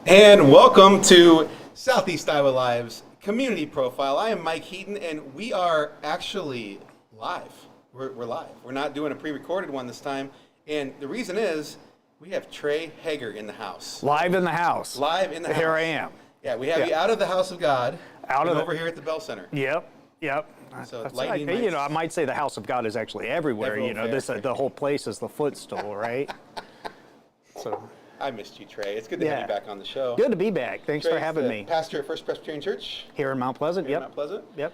And welcome to Southeast Iowa Live's Community Profile. I am Mike Heaton, and we are actually live. We're live. We're not doing a pre-recorded one this time, and the reason is we have Trey Hegar in the house. Live in the house. Live in the house. Here I am. Yeah, we have you out of the house of God, out of over here at the Bell Center. Yep. So I might say the house of God is actually everywhere. The whole place is the footstool, right? So. I missed you, Trey. It's good to have you back on the show. Good to be back. Thanks for having me. Pastor at First Presbyterian Church. Here in Mount Pleasant, Mount Pleasant. Yep.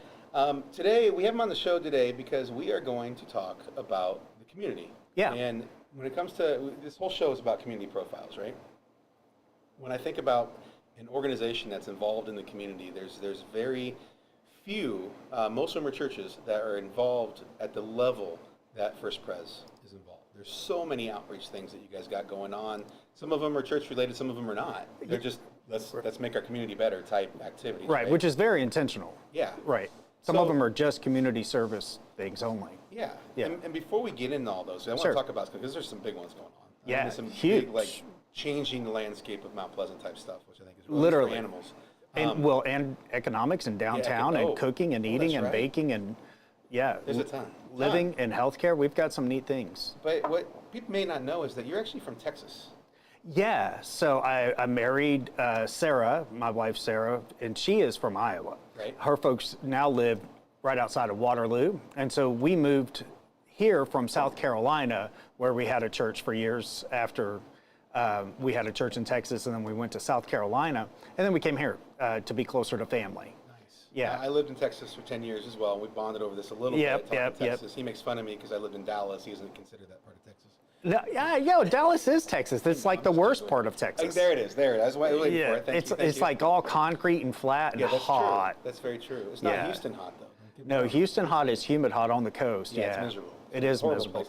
Today, we have him on the show today because we are going to talk about the community. Yeah. And when it comes to, this whole show is about community profiles, right? When I think about an organization that's involved in the community, there's very few, most of them are churches, that are involved at the level that First Pres is involved. There's so many outreach things that you guys got going on. Some of them are church related, some of them are not. They're just let's make our community better type activities. Right, which is very intentional. Yeah. Right. Some of them are just community service things only. Yeah. And before we get into all those, I want to talk about, because there's some big ones going on. Yeah, some huge. Big, changing the landscape of Mount Pleasant type stuff, which I think is really literally for animals. And economics and downtown and cooking and eating and baking and there's a ton. Living and healthcare. We've got some neat things. But what people may not know is that you're actually from Texas. Yeah, so I married Sarah, my wife Sarah, and she is from Iowa. Right. Her folks now live right outside of Waterloo, and so we moved here from South Carolina, where we had a church for years after we had a church in Texas, and then we went to South Carolina, and then we came here to be closer to family. Nice. Yeah. I lived in Texas for 10 years as well. We bonded over this a little bit. Texas. He makes fun of me because I lived in Dallas. He doesn't consider that part of Texas. No, Dallas is Texas. It's like the worst part of Texas. There it is. That's why I was waiting for it. It's like all concrete and flat and hot. True. That's very true. It's not Houston hot though. No, Houston hot is humid hot on the coast. Yeah, it's miserable. It is miserable.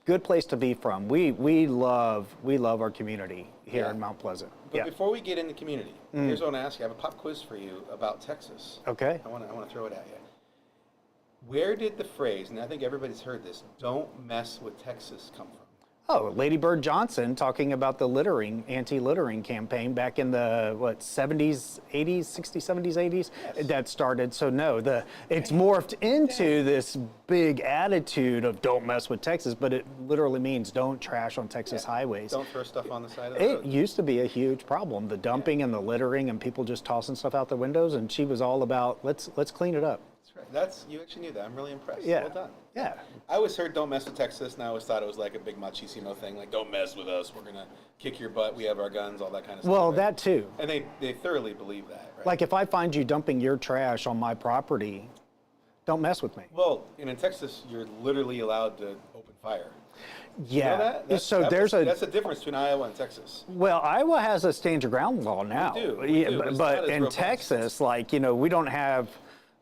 Good place to be from. We love our community here in Mount Pleasant. But before we get into community, here's what I want to ask you. I have a pop quiz for you about Texas. Okay. I want to throw it at you. Where did the phrase, and I think everybody's heard this, "Don't mess with Texas" come from? Oh, Lady Bird Johnson talking about the anti-littering campaign back in the 70s, 80s, 60s, 70s, 80s. Yes. That started. So no, it's morphed into this big attitude of don't mess with Texas, but it literally means don't trash on Texas highways. Don't throw stuff on the side of the road. It used to be a huge problem, the dumping and the littering and people just tossing stuff out the windows, and she was all about let's clean it up. That's right. You actually knew that. I'm really impressed. Yeah. Well done. Yeah. I always heard "don't mess with Texas," and I always thought it was like a big machismo thing, like "don't mess with us. We're gonna kick your butt. We have our guns," all that kind of stuff. Well, that too. And they thoroughly believe that, right? Like if I find you dumping your trash on my property, don't mess with me. Well, and in Texas, you're literally allowed to open fire. Yeah. You know that? That's the difference between Iowa and Texas. Well, Iowa has a stand your ground law now. We do. But in Texas, we don't have.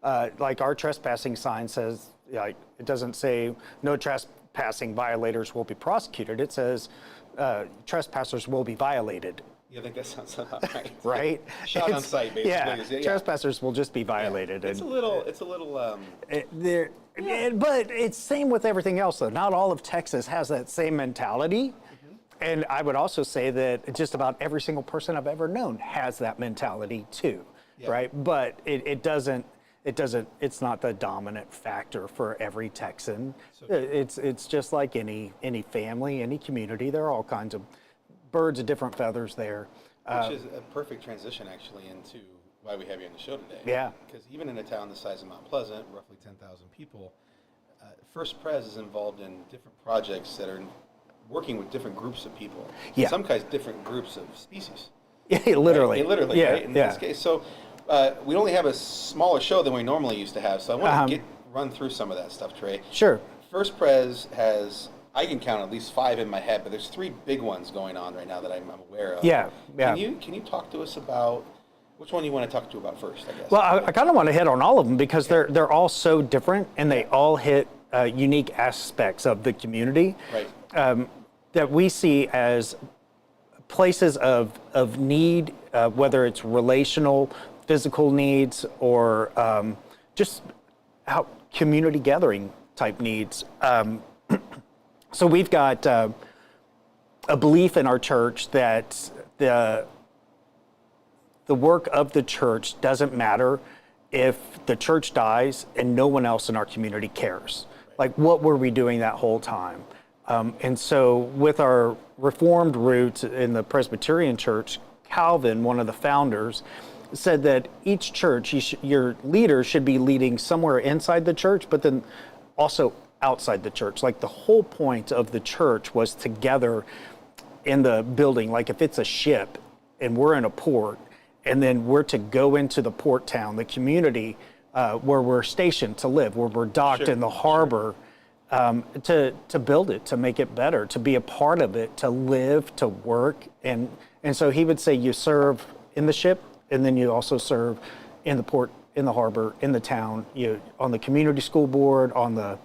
Our trespassing sign says, it doesn't say no trespassing violators will be prosecuted. It says trespassers will be violated. Yeah, I think that sounds about right. Right? Shot on sight, basically. Yeah, trespassers will just be violated. Yeah. It's a little. But it's same with everything else, though. Not all of Texas has that same mentality. Mm-hmm. And I would also say that just about every single person I've ever known has that mentality too, right? But it's not the dominant factor for every Texan. It's just like any family, any community. There are all kinds of birds of different feathers there. Which is a perfect transition, actually, into why we have you on the show today. Yeah. Because even in a town the size of Mount Pleasant, roughly 10,000 people, First Pres is involved in different projects that are working with different groups of people. Yeah. In some cases, different groups of species. Yeah, literally. Right? Literally, right? In this case. So we only have a smaller show than we normally used to have, so I want to run through some of that stuff, Trey. Sure. First Pres has, I can count at least 5 in my head, but there's 3 big ones going on right now that I'm aware of. Yeah. Can you talk to us about which one you want to talk to about first, I guess? Well, I kind of want to hit on all of them because they're all so different and they all hit unique aspects of the community that we see as places of need, whether it's relational, physical needs, or just how community gathering type needs. So we've got a belief in our church that the work of the church doesn't matter if the church dies and no one else in our community cares. Like, what were we doing that whole time? And so with our Reformed roots in the Presbyterian Church, Calvin, one of the founders, said that each church, your leader should be leading somewhere inside the church, but then also outside the church. Like, the whole point of the church was together in the building. Like, if it's a ship and we're in a port, and then we're to go into the port town, the community where we're stationed to live, where we're docked in the harbor, to build it, to make it better, to be a part of it, to live, to work. And so he would say you serve in the ship, and then you also serve in the port, in the harbor, in the town, on the community school board, on the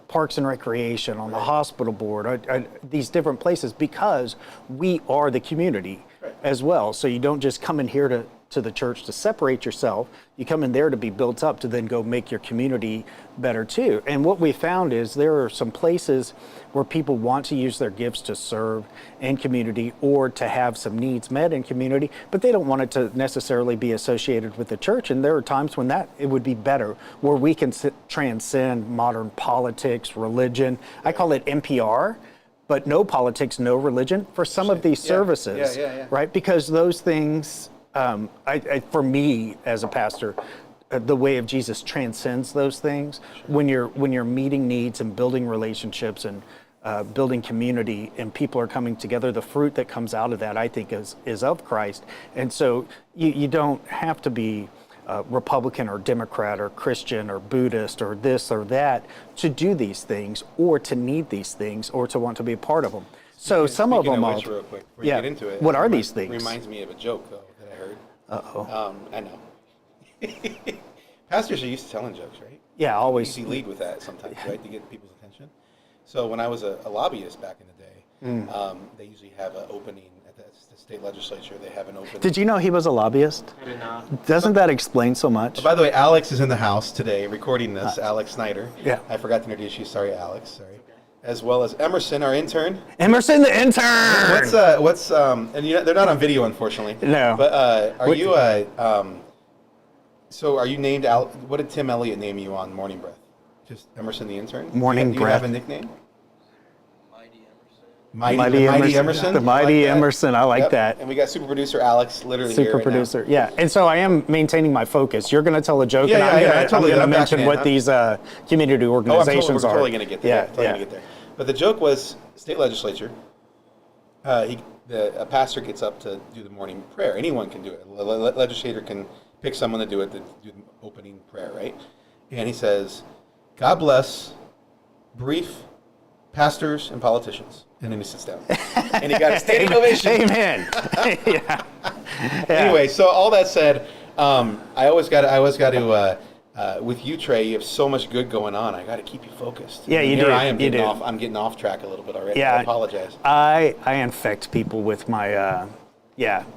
Parks and Recreation, on the hospital board, these different places, because we are the community as well. So you don't just come in here to the church to separate yourself. You come in there to be built up to then go make your community better too. And what we found is there are some places where people want to use their gifts to serve in community or to have some needs met in community, but they don't want it to necessarily be associated with the church. And there are times when it would be better, where we can transcend modern politics, religion. I call it NPR, but no politics, no religion for some of these services, right? Because those things, for me as a pastor, the way of Jesus transcends those things. When you're meeting needs and building relationships and building community, and people are coming together, the fruit that comes out of that, I think, is of Christ. And so you don't have to be Republican or Democrat or Christian or Buddhist or this or that to do these things, or to need these things, or to want to be a part of them. So some of them, real quick, before you get into it, what are these things? Reminds me of a joke though that I heard. Uh-oh. I know. Pastors are used to telling jokes, right? Yeah, always. You lead with that sometimes, right, to get people's attention. So when I was a lobbyist back in the day, they usually have an opening at the state legislature. They have an opening. Did you know he was a lobbyist? I did not. Doesn't that explain so much? By the way, Alex is in the house today recording this. Alex Snyder. Yeah. I forgot to introduce you. Sorry, Alex. Sorry. As well as Emerson, our intern. Emerson, the intern. They're not on video, unfortunately. No. But so are you named what did Tim Elliott name you on Morning Breath? Just Emerson the intern? Morning Do you Breath. have a nickname? Mighty Emerson. Mighty Emerson? The Mighty Emerson. I like Yep. that. And we got super producer Alex literally here Super right producer. Yeah. And so I am maintaining my focus. You're going to tell a joke, Yeah, and yeah, I'm totally. going to I'm mention backing what it. these community organizations we're are. totally going to get there. Yeah, Gonna get there. But the joke was state legislature. A pastor gets up to do the morning prayer. Anyone can do it. A legislator can pick someone to do it, to do the opening prayer, right? And he says, "God bless brief pastors and politicians." And then he sits down. And he got a standing ovation. Amen. Yeah. Anyway, so all that said, I always got to. With you, Trey, you have so much good going on. I got to keep you focused. Yeah, you Here do. I am You getting do. off. I'm getting off track a little bit already. Yeah. I apologize. I infect people with my,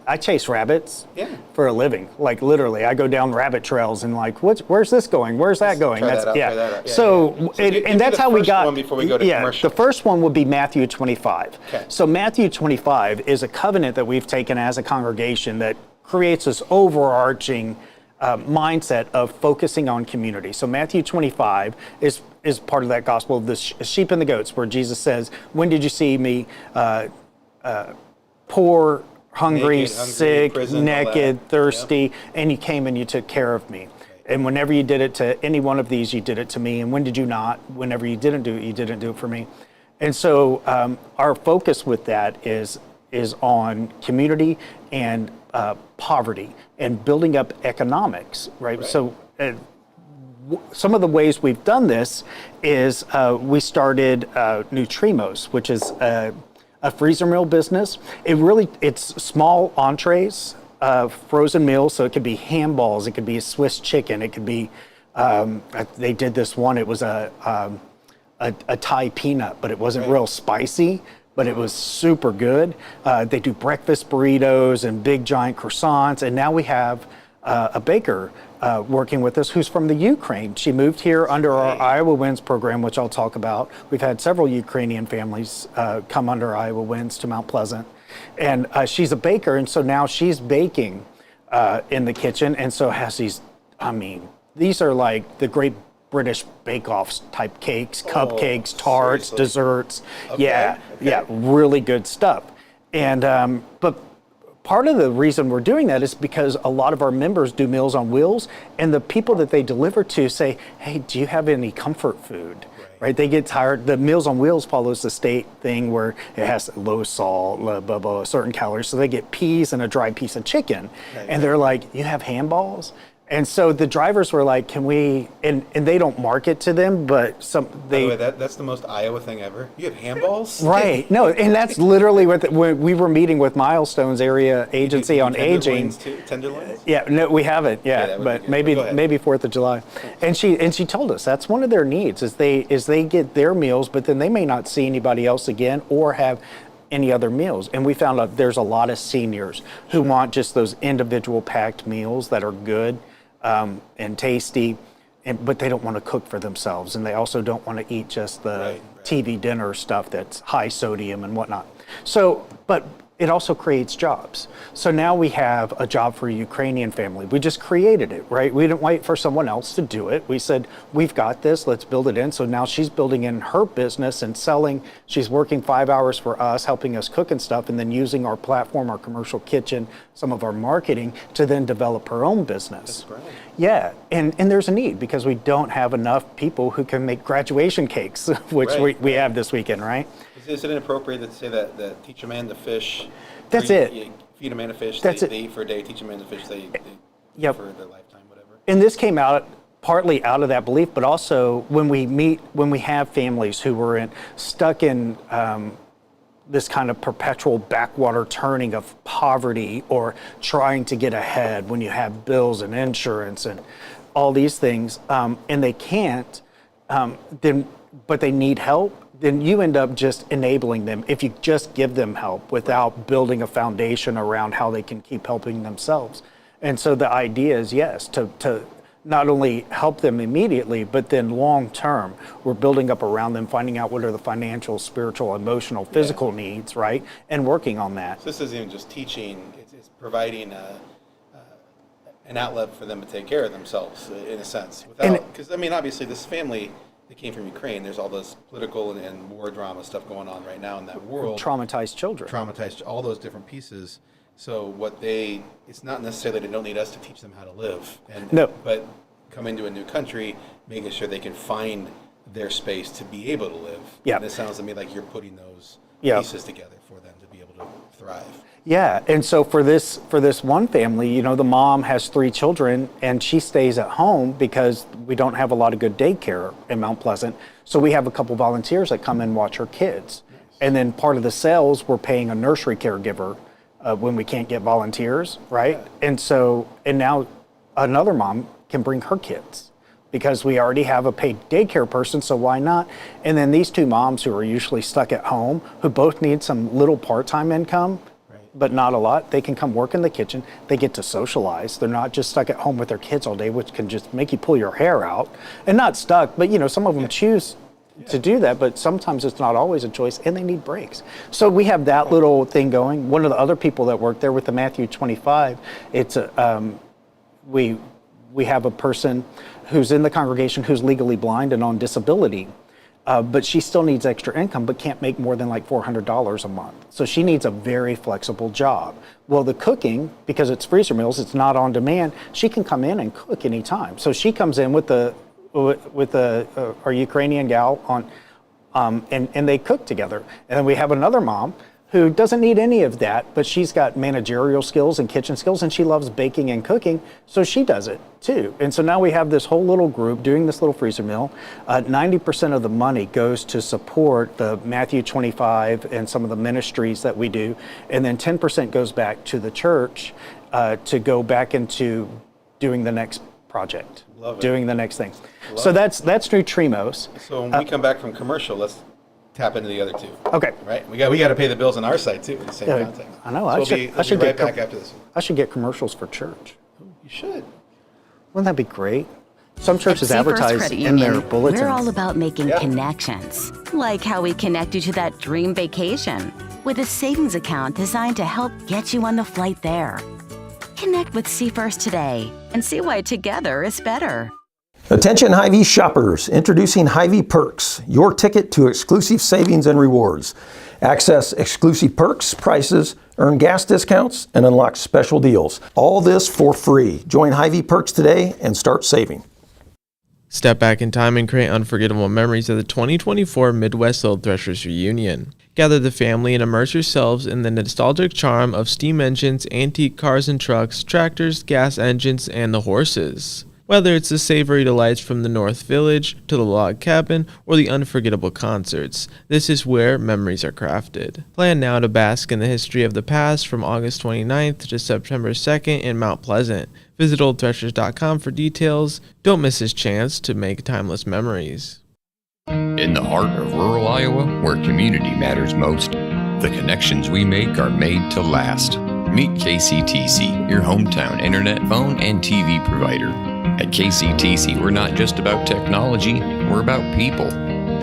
I chase rabbits Yeah. for a living. Like, literally, I go down rabbit trails and like, where's this going? Where's that going? Try that out, yeah. try that out. Yeah, So, yeah, yeah. So and give me that's the how we first got. one before we go to commercial. The first one would be Matthew 25. Okay. So Matthew 25 is a covenant that we've taken as a congregation that creates this overarching mindset of focusing on community. So Matthew 25 is part of that gospel of the sheep and the goats, where Jesus says, "When did you see me poor, hungry, Naked, sick, prison, all naked, that." thirsty, and you came and you took care of me. And whenever you did it to any one of these, you did it to me. And when did you not? Whenever you didn't do it, you didn't do it for me." And so our focus with that is on community and poverty and building up economics, right? So some of the ways we've done this is we started Nutrimos, which is a freezer meal business. It's small entrees, frozen meals. So it could be ham balls, it could be a Swiss chicken, it could be, they did this one, it was a Thai peanut, but it wasn't real spicy, but it was super good. They do breakfast burritos and big giant croissants. And now we have a baker working with us who's from the Ukraine. She moved here under our Iowa Winds program, which I'll talk about. We've had several Ukrainian families come under Iowa Winds to Mount Pleasant. And she's a baker, and so now she's baking in the kitchen, and so has these, I mean, these are like the Great British Bake-Offs type cakes, cupcakes, tarts, seriously? desserts. Okay, Yeah, okay. yeah, really good stuff. And but part of the reason we're doing that is because a lot of our members do Meals on Wheels, and the people that they deliver to say, hey, do you have any comfort food? Right? They get tired. The Meals on Wheels follows the state thing where it has low salt, blah, blah, certain calories. So they get peas and a dry piece of chicken. Right, and they're like, you have handballs? And so the drivers were like, can we, and they don't market to them, but By the way, that's the most Iowa thing ever. You have handballs? right. No, and that's literally what when we were meeting with Milestones Area Agency on Aging. Tenderloins? Yeah, no, we haven't. Yeah, Yeah, that would but be good. Go ahead. maybe 4th of July, and she told us that's one of their needs is they get their meals, but then they may not see anybody else again or have any other meals. And we found out there's a lot of seniors who want just those individual packed meals that are good and tasty, but they don't want to cook for themselves, and they also don't want to eat just the Right. TV dinner stuff that's high sodium and whatnot. So, but it also creates jobs. So now we have a job for a Ukrainian family. We just created it, right? We didn't wait for someone else to do it. We said, we've got this, let's build it in. So now she's building in her business and selling. She's working 5 hours for us, helping us cook and stuff, and then using our platform, our commercial kitchen, some of our marketing to then develop her own business. That's great. Yeah, and there's a need because we don't have enough people who can make graduation cakes, which Right, we have this weekend, right? Is it inappropriate to say that teach a man to fish? That's or it. You feed a man a fish, That's they it. eat for a day, teach a man to fish, they Yep. for their lifetime, whatever. And this came out partly out of that belief, but also when we have families who were stuck in this kind of perpetual backwater turning of poverty or trying to get ahead when you have bills and insurance and all these things, and they can't, but they need help, then you end up just enabling them if you just give them help without building a foundation around how they can keep helping themselves. And so the idea is, yes, to not only help them immediately, but then long term, we're building up around them, finding out what are the financial, spiritual, emotional, physical needs, right? And working on that. So this isn't even just teaching, it's providing an outlet for them to take care of themselves, in a sense. Because, I mean, obviously this family that came from Ukraine, there's all this political and war drama stuff going on right now in that world. Traumatized children. Traumatized, all those different pieces. So it's not necessarily they don't need us to teach them how to live. No. But coming to a new country, making sure they can find their space to be able to live. Yeah. And it sounds to me like you're putting those Yeah. pieces together for them to be able to thrive. Yeah, and so for this one family, you know, the mom has 3 children and she stays at home because we don't have a lot of good daycare in Mount Pleasant. So we have a couple volunteers that come and watch her kids. Nice. And then part of the sales, we're paying a nursery caregiver when we can't get volunteers, right? Yeah. And now another mom can bring her kids because we already have a paid daycare person, so why not? And then these 2 moms who are usually stuck at home, who both need some little part-time income, but not a lot, they can come work in the kitchen. They get to socialize. They're not just stuck at home with their kids all day, which can just make you pull your hair out. And not stuck, but you know, some of them choose to do that, but sometimes it's not always a choice and they need breaks. So we have that little thing going. One of the other people that work there with the Matthew 25, it's we have a person who's in the congregation who's legally blind and on disability. But she still needs extra income, but can't make more than like $400 a month. So she needs a very flexible job. Well, the cooking, because it's freezer meals, it's not on demand, she can come in and cook anytime. So she comes in with our Ukrainian gal and they cook together. And then we have another mom who doesn't need any of that, but she's got managerial skills and kitchen skills, and she loves baking and cooking, so she does it too. And so now we have this whole little group doing this little freezer meal. 90% of the money goes to support the Matthew 25 and some of the ministries that we do, and then 10% goes back to the church to go back into doing the next project, doing the next thing. So that's Nutrimos. So when we come back from commercial, let's tap into the other 2. Okay. Right? We got to pay the bills on our side too in the same context. I know. So I should be right back after this. I should get commercials for church. You should. Wouldn't that be great? Some churches At Seafirst advertise Credit in their Union, bulletins. we're all about making connections, like how we connect you to that dream vacation with a savings account designed to help get you on the flight there. Connect with Seafirst today and see why together is better. Attention Hy-Vee shoppers, introducing Hy-Vee Perks, your ticket to exclusive savings and rewards. Access exclusive perks, prices, earn gas discounts, and unlock special deals. All this for free. Join Hy-Vee Perks today and start saving. Step back in time and create unforgettable memories of the 2024 Midwest Old Threshers Reunion. Gather the family and immerse yourselves in the nostalgic charm of steam engines, antique cars and trucks, tractors, gas engines, and the horses. Whether it's the savory delights from the North Village to the log cabin or the unforgettable concerts, this is where memories are crafted. Plan now to bask in the history of the past from August 29th to September 2nd in Mount Pleasant. Visit oldthreshers.com for details. Don't miss this chance to make timeless memories. In the heart of rural Iowa, where community matters most, the connections we make are made to last. Meet KCTC, your hometown internet, phone, and TV provider. At KCTC, we're not just about technology, we're about people.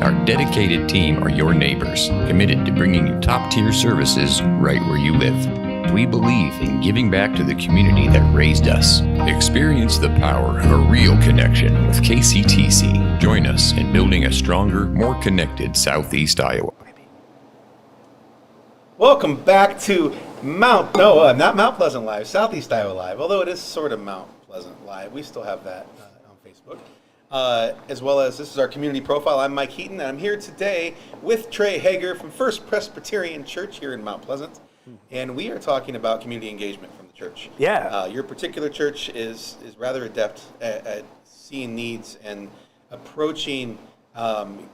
Our dedicated team are your neighbors, committed to bringing you top-tier services right where you live. We believe in giving back to the community that raised us. Experience the power of a real connection with KCTC. Join us in building a stronger, more connected Southeast Iowa. Welcome back to not Mount Pleasant Live, Southeast Iowa Live, although it is sort of Mount Pleasant Live. We still have that on Facebook. As well as this is our community profile. I'm Mike Heaton, and I'm here today with Trey Hegar from First Presbyterian Church here in Mount Pleasant. And we are talking about community engagement from the church. Yeah. Your particular church is rather adept at seeing needs and approaching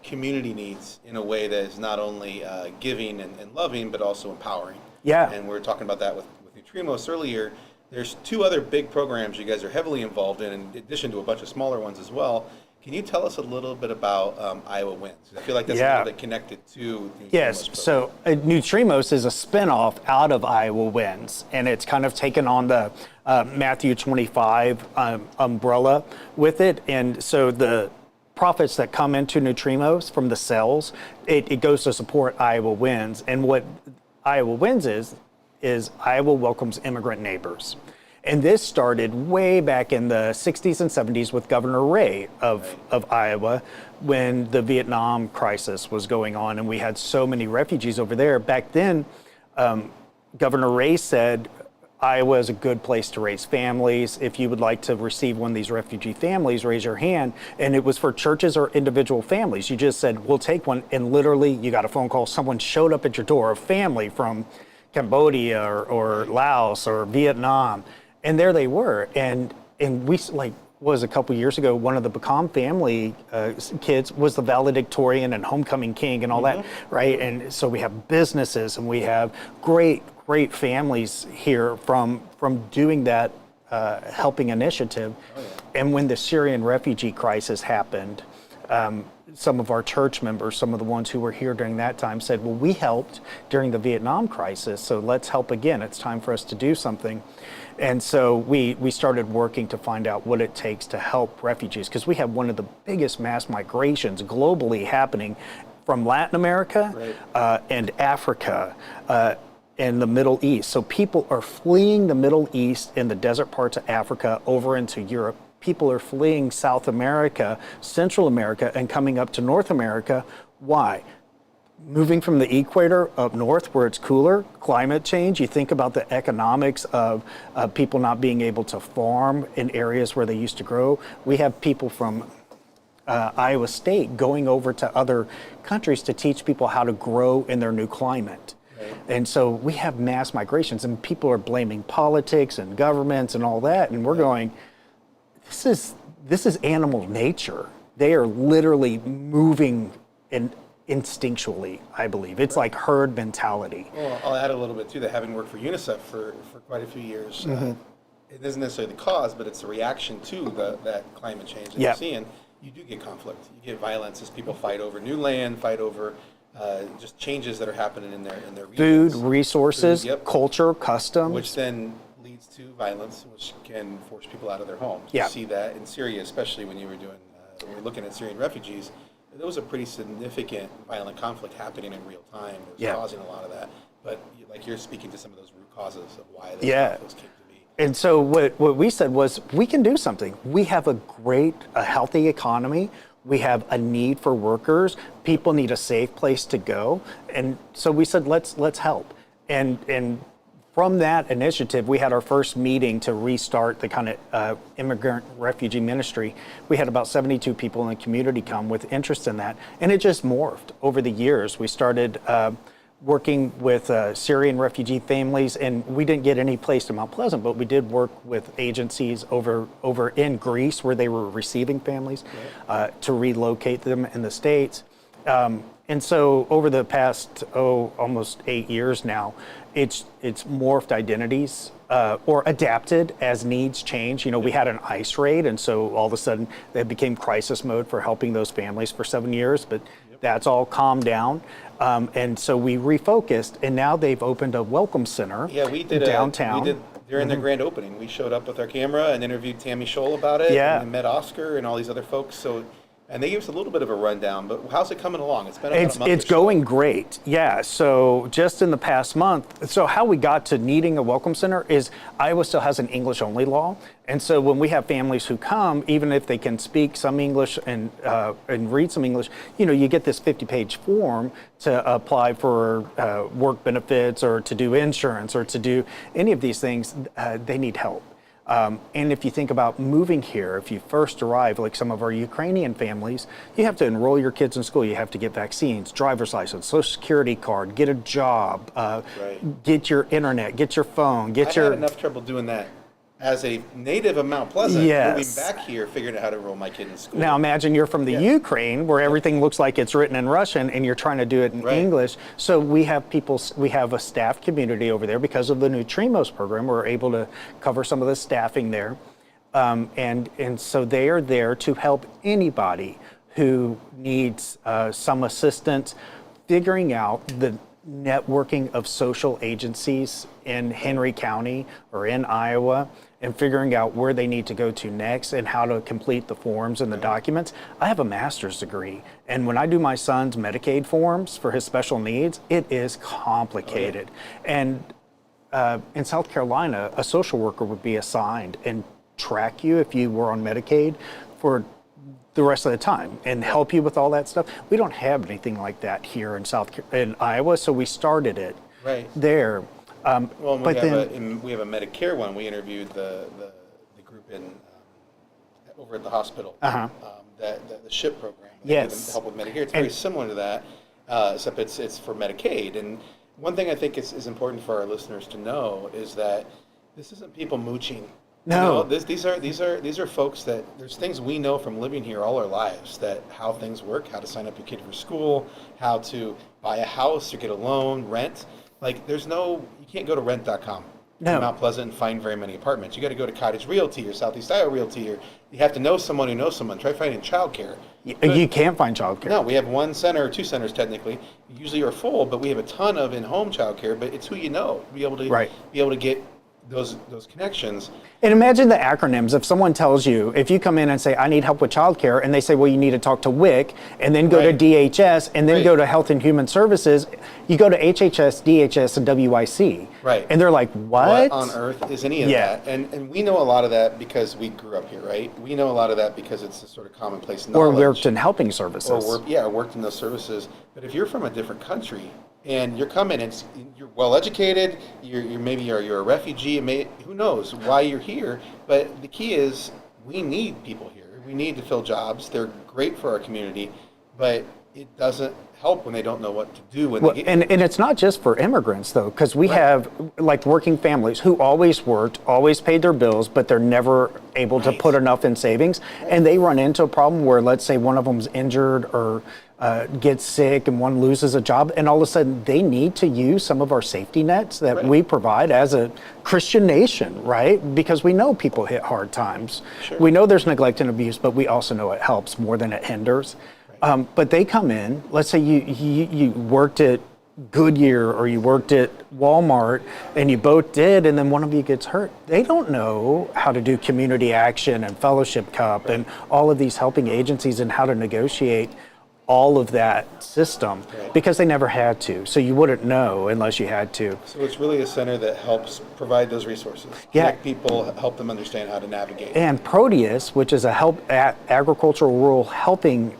community needs in a way that is not only giving and loving, but also empowering. Yeah. And we were talking about that with Nutrimos earlier. There's two other big programs you guys are heavily involved in addition to a bunch of smaller ones as well. Can you tell us a little bit about Iowa Wins? I feel like that's a little bit connected to the Nutrimos Yes, program. so Nutrimos is a spinoff out of Iowa Wins, and it's kind of taken on the Matthew 25 umbrella with it. And so the profits that come into Nutrimos from the sales, it goes to support Iowa Wins. And what Iowa Wins is Iowa welcomes immigrant neighbors. And this started way back in the 60s and 70s with Governor Ray of Iowa when the Vietnam crisis was going on and we had so many refugees over there. Back then, Governor Ray said, Iowa is a good place to raise families. If you would like to receive one of these refugee families, raise your hand. And it was for churches or individual families. You just said, we'll take one. And literally, you got a phone call. Someone showed up at your door, a family from Cambodia or Laos or Vietnam. And there they were. And we, was a couple years ago, one of the Bacom family kids was the valedictorian and homecoming king and all that, right? And so we have businesses and we have great families here from doing that helping initiative. And when the Syrian refugee crisis happened, some of our church members, some of the ones who were here during that time said, well, we helped during the Vietnam crisis, so let's help again. It's time for us to do something. And so we started working to find out what it takes to help refugees, because we have one of the biggest mass migrations globally happening from Latin America and Africa and the Middle East. So people are fleeing the Middle East and the desert parts of Africa over into Europe. People are fleeing South America, Central America, and coming up to North America. Why? Moving from the equator up north where it's cooler, climate change, you think about the economics of people not being able to farm in areas where they used to grow. We have people from Iowa State going over to other countries to teach people how to grow in their new climate. And so we have mass migrations and people are blaming politics and governments and all that. And we're going, this is animal nature. They are literally moving instinctually, I believe. It's like herd mentality. Well, I'll add a little bit too, that having worked for UNICEF for quite a few years, it isn't necessarily the cause, but it's a reaction to that climate change that you're seeing. You do get conflict. You get violence as people fight over new land, fight over just changes that are happening in their regions. Food, resources, culture, customs. Which then leads to violence, which can force people out of their homes. Yeah. You see that in Syria, especially when you were doing, when we were looking at Syrian refugees. There was a pretty significant violent conflict happening in real time that was causing a lot of that. But like you're speaking to some of those root causes of why those conflicts came to be. And so what we said was, we can do something. We have a healthy economy. We have a need for workers. People need a safe place to go. And so we said, let's help. And from that initiative, we had our first meeting to restart the kind of immigrant refugee ministry. We had about 72 people in the community come with interest in that. And it just morphed over the years. We started working with Syrian refugee families, and we didn't get any place in Mount Pleasant, but we did work with agencies over in Greece where they were receiving families to relocate them in the States. And so over the past, almost 8 years now, it's morphed identities or adapted as needs change. You know, we had an ICE raid, and so all of a sudden it became crisis mode for helping those families for 7 years, but that's all calmed down. And so we refocused, and now they've opened a welcome center downtown. During their grand opening, we showed up with our camera and interviewed Tammy Scholl about it. Yeah. And we met Oscar and all these other folks. So, and they gave us a little bit of a rundown, but how's it coming along? It's been about a month. It's going great. Yeah. So just in the past month, so how we got to needing a welcome center is Iowa still has an English only law. And so when we have families who come, even if they can speak some English and read some English, you know, you get this 50-page form to apply for work benefits or to do insurance or to do any of these things. They need help. And if you think about moving here, if you first arrive, like some of our Ukrainian families, you have to enroll your kids in school. You have to get vaccines, driver's license, social security card, get a job, get your internet, get your phone, I had enough trouble doing that. As a native of Mount Pleasant, moving back here, figuring out how to enroll my kid in school. Now imagine you're from the Ukraine, where everything looks like it's written in Russian, and you're trying to do it in English. So we have a staff community over there because of the new TRIMOS program. We're able to cover some of the staffing there, and so they are there to help anybody who needs some assistance figuring out the networking of social agencies in Henry County or in Iowa, and figuring out where they need to go to next and how to complete the forms and the documents. I have a master's degree, and when I do my son's Medicaid forms for his special needs, it is complicated. And in South Carolina, a social worker would be assigned and track you if you were on Medicaid for the rest of the time and help you with all that stuff. We don't have anything like that here in Iowa, so we started it there. Well, we have a Medicare one. We interviewed the group in over at the hospital, the SHIP program. Yes. Help with Medicare. It's very similar to that, except it's for Medicaid. And one thing I think is important for our listeners to know is that this isn't people mooching. No. You know, these are folks that there's things we know from living here all our lives, that how things work, how to sign up your kid for school, how to buy a house or get a loan, rent. Like you can't go to rent.com in Mount Pleasant and find very many apartments. You got to go to Cottage Realty or Southeast Iowa Realty, or you have to know someone who knows someone. Try finding childcare. You can't find childcare. No, we have one center or two centers technically. Usually are full, but we have a ton of in-home childcare. But it's who you know. Be able to get those connections. And imagine the acronyms. If someone tells you, if you come in and say, I need help with childcare, and they say, well, you need to talk to WIC, and then go to DHS, and then go to Health and Human Services, you go to HHS, DHS, and WIC. Right. And they're like, what on earth is any of that? And we know a lot of that because we grew up here, right? We know a lot of that because it's a sort of commonplace knowledge. Or worked in helping services. Or worked in those services. But if you're from a different country, and you're coming, and you're well educated, you're a refugee, who knows why you're here, but the key is we need people here. We need to fill jobs. They're great for our community, but it doesn't help when they don't know what to do when they get here. And it's not just for immigrants, though, because we have like working families who always worked, always paid their bills, but they're never able to put enough in savings, and they run into a problem where, let's say, one of them's injured or gets sick and one loses a job, and all of a sudden they need to use some of our safety nets that we provide as a Christian nation, right? Because we know people hit hard times. We know there's neglect and abuse, but we also know it helps more than it hinders. But they come in, let's say you worked at Goodyear or you worked at Walmart and you both did, and then one of you gets hurt, they don't know how to do community action and fellowship cup and all of these helping agencies and how to negotiate all of that system because they never had to. So you wouldn't know unless you had to. So it's really a center that helps provide those resources. Yeah. Connect people, help them understand how to navigate. And Proteus, which is a agricultural rural helping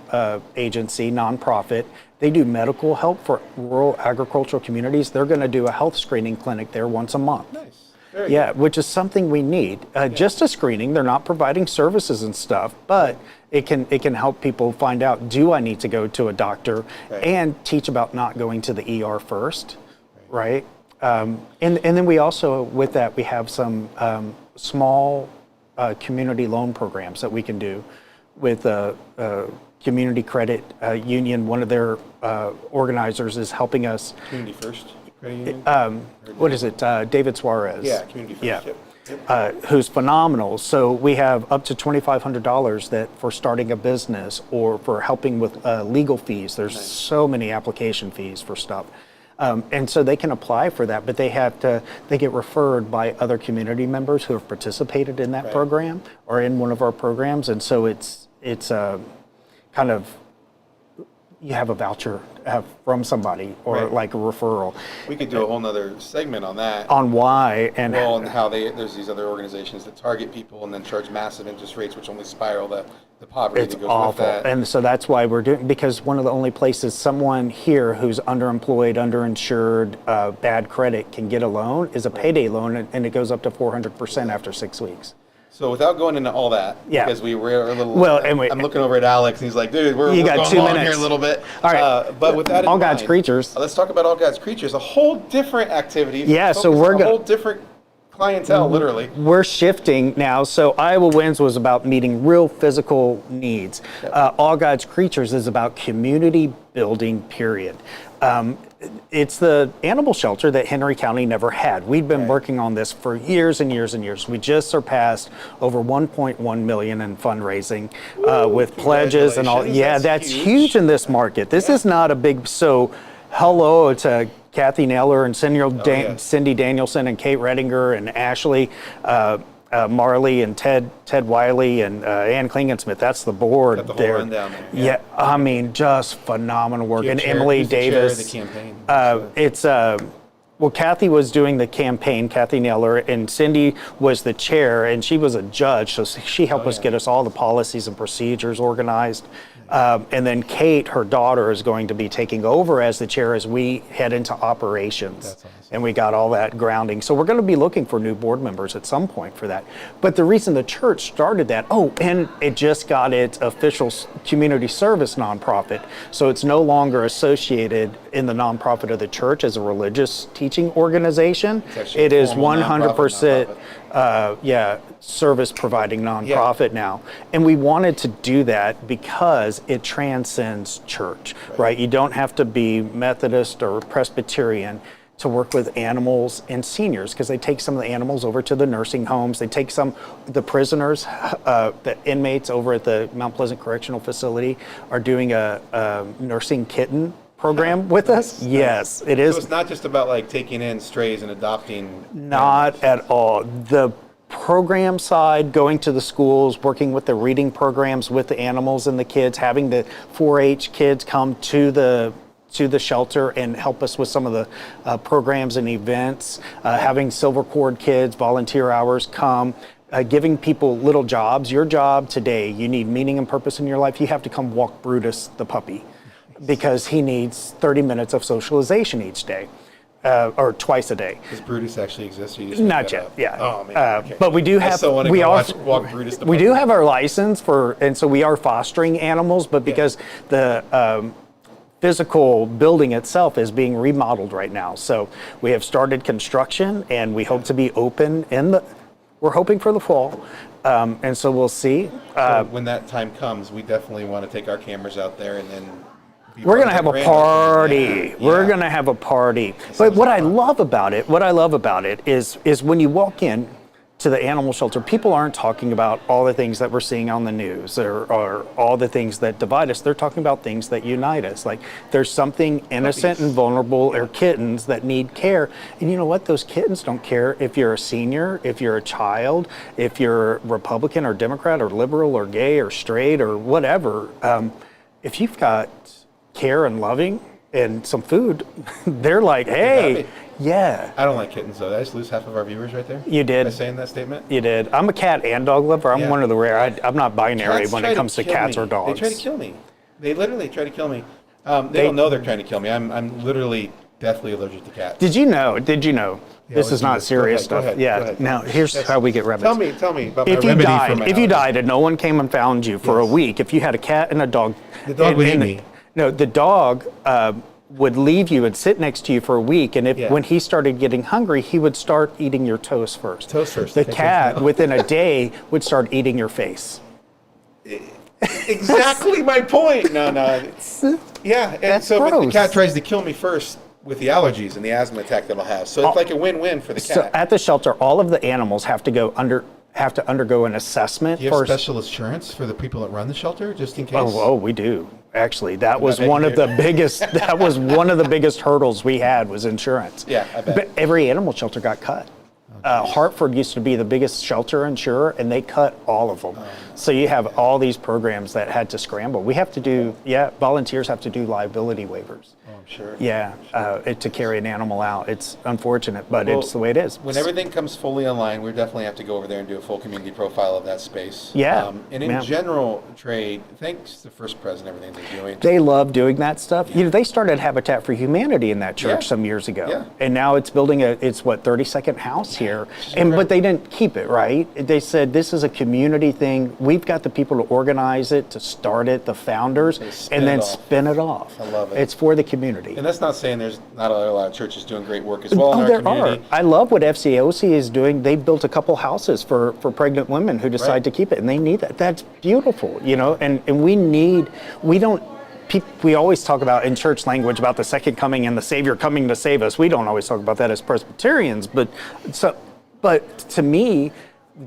agency, nonprofit, they do medical help for rural agricultural communities. They're going to do a health screening clinic there once a month. Nice. Very Yeah, good. which is something we need. Just a screening. They're not providing services and stuff, but it can help people find out, do I need to go to a doctor, Right. and teach about not going to the ER first, right? And then we also, with that, we have some small community loan programs that we can do with Community Credit Union. One of their organizers is helping us. Community First Credit Union? What is it? David Suarez. Yeah, Community First. Yeah. Yep. Who's phenomenal. So we have up to $2,500 that for starting a business or for helping with legal fees. There's so many application fees for stuff. And so they can apply for that, but they get referred by other community members who have participated in that program or in one of our programs. And so it's kind of, you have a voucher from somebody or like a referral. We could do a whole nother segment on that. On why and Well, and how there's these other organizations that target people and then charge massive interest rates, which only spiral the poverty it's that goes awful. with that. And so that's why we're doing, because one of the only places someone here who's underemployed, underinsured, bad credit can get a loan is a payday loan, and it goes up to 400% after 6 weeks. So without going into all that, Yeah. because we're a little, Well, I'm looking over at Alex, and he's like, dude, we're got going 2 long minutes. here a little bit. All right. But with that in All God's mind, creatures. Let's talk about All God's Creatures, a whole different activity. Yeah, so focused we're on a go- whole different clientele, literally. We're shifting now. So Iowa Wins was about meeting real physical needs. All God's Creatures is about community building, period. It's the animal shelter that Henry County never had. We've been working on this for years and years and years. We just surpassed over 1.1 million in fundraising with pledges and all. Congratulations. Yeah, that's huge in this market. This is not a big, so hello to Kathy Naylor and yes. Cindy Danielson and Kate Redinger and Ashley Marley and Ted Wiley and Ann Klingensmith. That's the board Got the whole there. rundown there. Yeah, I mean, just phenomenal work. You have And chair- Emily who's the chair of Davis. the campaign? It's well, Kathy was doing the campaign, Kathy Naylor, and Cindy was the chair, and she was a judge, so she helped us get us all the policies and procedures organized. And then Kate, her daughter, is going to be taking over as the chair as we head into operations. That's awesome. And we got all that grounding. So we're going to be looking for new board members at some point for that. But the reason the church started that, and it just got its official community service nonprofit. So it's no longer associated in the nonprofit of the church as a religious teaching organization. actually It a is formal 100% service providing nonprofit now. And we wanted to do that because it transcends church, right? You don't have to be Methodist or Presbyterian to work with animals and seniors, because they take some of the animals over to the nursing homes. They take the prisoners, the inmates over at the Mount Pleasant Correctional Facility are doing a nursing kitten program with us. Yes, it is. So it's not just about like taking in strays and adopting. Not at all. The program side, going to the schools, working with the reading programs with the animals and the kids, having the 4-H kids come to the shelter and help us with some of the programs and events, having Silver Cord kids, volunteer hours come, giving people little jobs. Your job today, you need meaning and purpose in your life. You have to come walk Brutus, the puppy, because he needs 30 minutes of socialization each day. Or twice a day. Does Brutus actually exist? Or you just make Not that yet, up? yeah. Oh man. Okay. But we do I have. still want to we go are. walk Brutus. The We puppy. do have our license and so we are fostering animals. But because the physical building itself is being remodeled right now, so we have started construction, and we hope to be open we're hoping for the fall, and so we'll see. So when that time comes, we definitely want to take our cameras out there and then. We're going to have a party. Yeah. We're going to have a party. But what I love about it is when you walk in, to the animal shelter, people aren't talking about all the things that we're seeing on the news or all the things that divide us. They're talking about things that unite us. Like there's something innocent and vulnerable or kittens that need care. And you know what? Those kittens don't care if you're a senior, if you're a child, if you're Republican or Democrat or liberal or gay or straight or whatever. If you've got care and loving and some food, they're like, hey, yeah. I don't like kittens, though. Did I just lose half of our viewers right there? You did. By saying that statement? You did. I'm a cat and dog lover. I'm Yeah. one of the rare. I'm not binary Cats when try it comes to kill cats me. or dogs. They try to kill me. They literally try to kill me. They don't know they're trying to kill me. I'm literally deathly allergic to cats. Did you know? Yeah, This let's is do not this. serious Go stuff. ahead, Yeah. go ahead. Now here's Yes. how we get rabbits. Tell me about If my you remedy died, for my if you allergies. died and no one came and found you for a week, if you had a cat and a dog, The dog would eat me. No, the dog would leave you and sit next to you for a week, and Yeah. when he started getting hungry, he would start eating your toast first. Toast first. The Okay, cat, good. within a day, would start eating your face. Exactly my point. No. Yeah, and That's so but the gross. cat tries to kill me first with the allergies and the asthma attack that I'll have. So it's like a win-win for the cat. So at the shelter, all of the animals have to undergo an assessment. Do you have for special insurance for the people that run the shelter, just in case? Oh, we do. Actually, that was bet one you of do. the biggest. That was one of the biggest hurdles we had was insurance. Yeah, I bet. But every animal shelter got cut. Hartford used to be the biggest shelter insurer, and they cut all of them. So you have all these programs that had to scramble. We have to do, volunteers have to do liability waivers. Oh, I'm sure. Yeah, to carry an animal out. It's unfortunate, but Well, it's the way it is. When everything comes fully online, we definitely have to go over there and do a full community profile of that space. Yeah, And in yeah. general, Trey, thanks to First Pres and everything they're doing. They love doing that stuff. You know, they started Habitat for Humanity in that church Yeah. some years ago. Yeah. And now it's building it's 32nd house here. But they didn't keep it, right? They said this is a community thing. We've got the people to organize it, to start it, the founders, spin and then it off. spin it off. I love it. It's for the community. And that's not saying there's not a lot of churches doing great work as well in Oh, our there community. are. I love what FCOC is doing. They built a couple houses for pregnant women who decide Right. to keep it, and they need that. That's beautiful, you know. And we always talk about in church language about the second coming and the Savior coming to save us. We don't always talk about that as Presbyterians, but to me,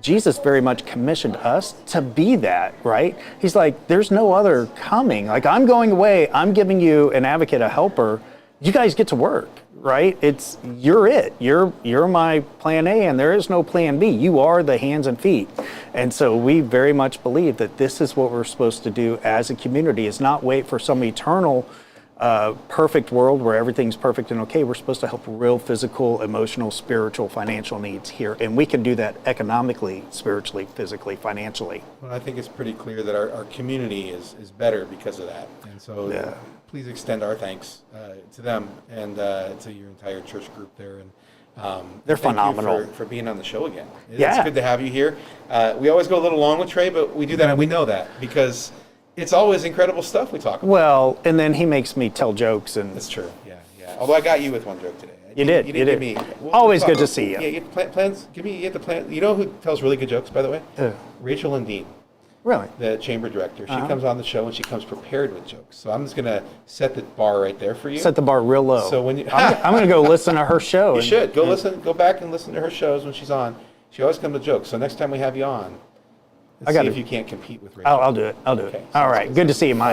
Jesus very much commissioned us to be that, right? He's like, there's no other coming. Like, I'm going away. I'm giving you an advocate, a helper. You guys get to work, right? You're my plan A, and there is no plan B. You are the hands and feet. And so we very much believe that this is what we're supposed to do as a community, is not wait for some eternal perfect world where everything's perfect and okay. We're supposed to help real physical, emotional, spiritual, financial needs here. And we can do that economically, spiritually, physically, financially. Well, I think it's pretty clear that our community is better because of that. And so Yeah. please extend our thanks to them and to your entire church group there. And They're thank you phenomenal. for being on the show again. It's Yeah. good to have you here. We always go a little long with Trey, but we do that and we know that because it's always incredible stuff we talk about. Well, and then he makes me tell jokes, and That's true. Yeah. Although I got you with one joke today. You did. You You didn't did. give me. Always talk good to about- see you. Yeah. You have plans. You have the plan. You know who tells really good jokes, by the way? Rachel and Dean, really. the chamber director. Uh-huh. She comes on the show and she comes prepared with jokes. So I'm just gonna set the bar right there for you. Set the bar real low. So when you- I'm going to go listen to her show. You and- should go listen. Go back and listen to her shows when she's on. She always comes with jokes. So next time we have you on, let's I gotta- see if you can't compete with Rachel. I'll do it. I'll do it. Okay, All sounds right. good. Good to see you, Mike.